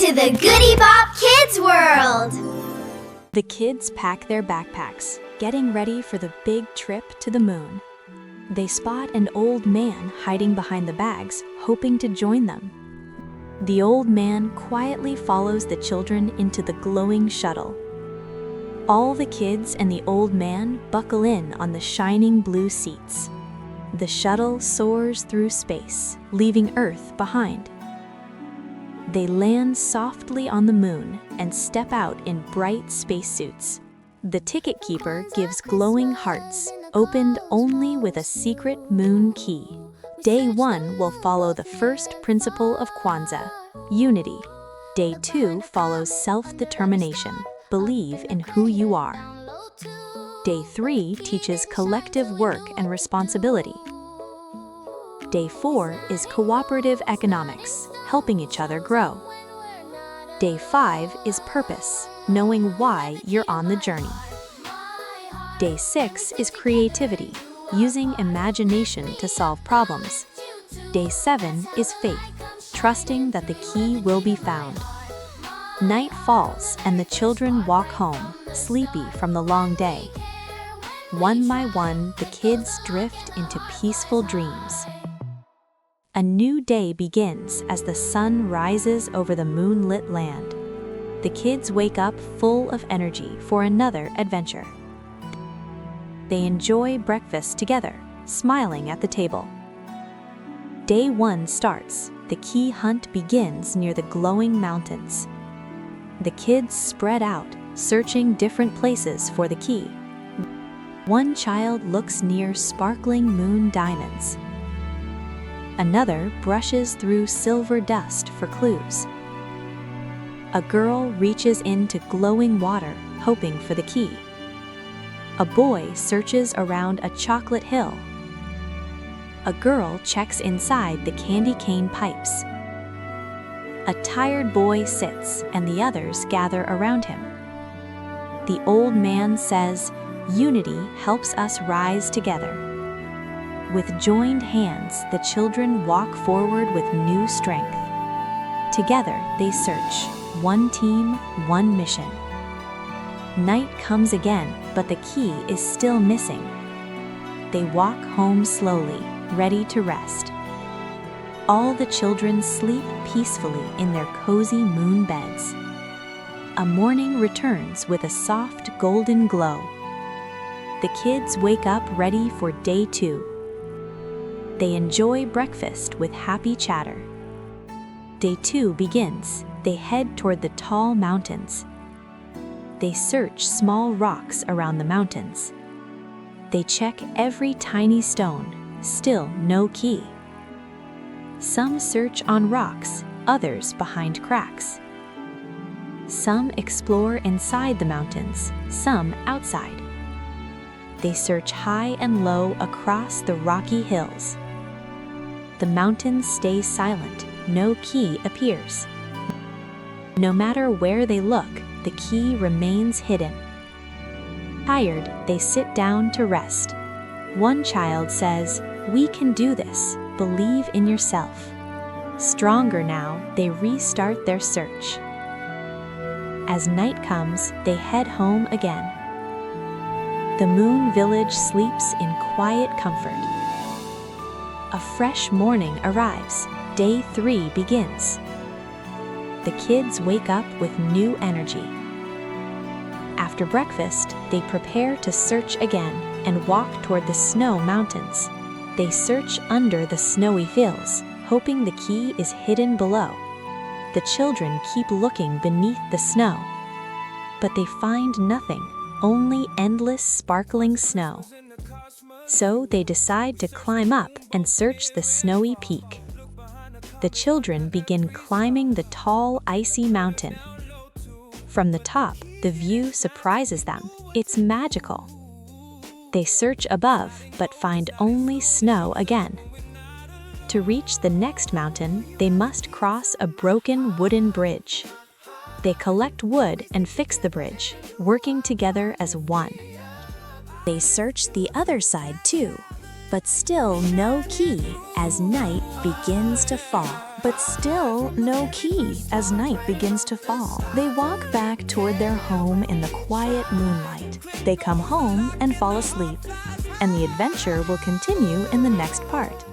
to the Goodie Bopp Kidz world! The kids pack their backpacks, getting ready for the big trip to the moon. They spot an old man hiding behind the bags, hoping to join them. The old man quietly follows the children into the glowing shuttle. All the kids and the old man buckle in on the shining blue seats. The shuttle soars through space, leaving Earth behind. They land softly on the moon and step out in bright spacesuits. The ticket keeper gives glowing hearts, opened only with a secret moon key. Day 1 will follow the first principle of Kwanzaa, unity. Day 2 follows self-determination, believe in who you are. Day 3 teaches collective work and responsibility. Day 4 is cooperative economics, helping each other grow. Day 5 is purpose, knowing why you're on the journey. Day 6 is creativity, using imagination to solve problems. Day 7 is faith, trusting that the key will be found. Night falls and the children walk home, sleepy from the long day. One by one, the kids drift into peaceful dreams. A new day begins as the sun rises over the moonlit land. The kids wake up full of energy for another adventure. They enjoy breakfast together, smiling at the table. Day 1 starts. The key hunt begins near the glowing mountains. The kids spread out, searching different places for the key. One child looks near sparkling moon diamonds. Another brushes through silver dust for clues. A girl reaches into glowing water, hoping for the key. A boy searches around a chocolate hill. A girl checks inside the candy cane pipes. A tired boy sits and the others gather around him. The old man says, "Unity helps us rise together." With joined hands, the children walk forward with new strength. Together, they search. One team, one mission. Night comes again, but the key is still missing. They walk home slowly, ready to rest. All the children sleep peacefully in their cozy moon beds. A morning returns with a soft golden glow. The kids wake up ready for day 2. They enjoy breakfast with happy chatter. Day 2 begins. They head toward the tall mountains. They search small rocks around the mountains. They check every tiny stone, still no key. Some search on rocks, others behind cracks. Some explore inside the mountains, some outside. They search high and low across the rocky hills. The mountains stay silent, no key appears. No matter where they look, the key remains hidden. Tired, they sit down to rest. One child says, "We can do this, believe in yourself." Stronger now, they restart their search. As night comes, they head home again. The moon village sleeps in quiet comfort. A fresh morning arrives. Day 3 begins. The kids wake up with new energy. After breakfast, they prepare to search again and walk toward the snow mountains. They search under the snowy fields, hoping the key is hidden below. The children keep looking beneath the snow, but they find nothing, only endless sparkling snow. So they decide to climb up and search the snowy peak. The children begin climbing the tall, icy mountain. From the top, the view surprises them. It's magical. They search above, but find only snow again. To reach the next mountain, they must cross a broken wooden bridge. They collect wood and fix the bridge, working together as one. They search the other side too, But still no key as night begins to fall. But still no key as night begins to fall. They walk back toward their home in the quiet moonlight. They come home and fall asleep. And the adventure will continue in the next part.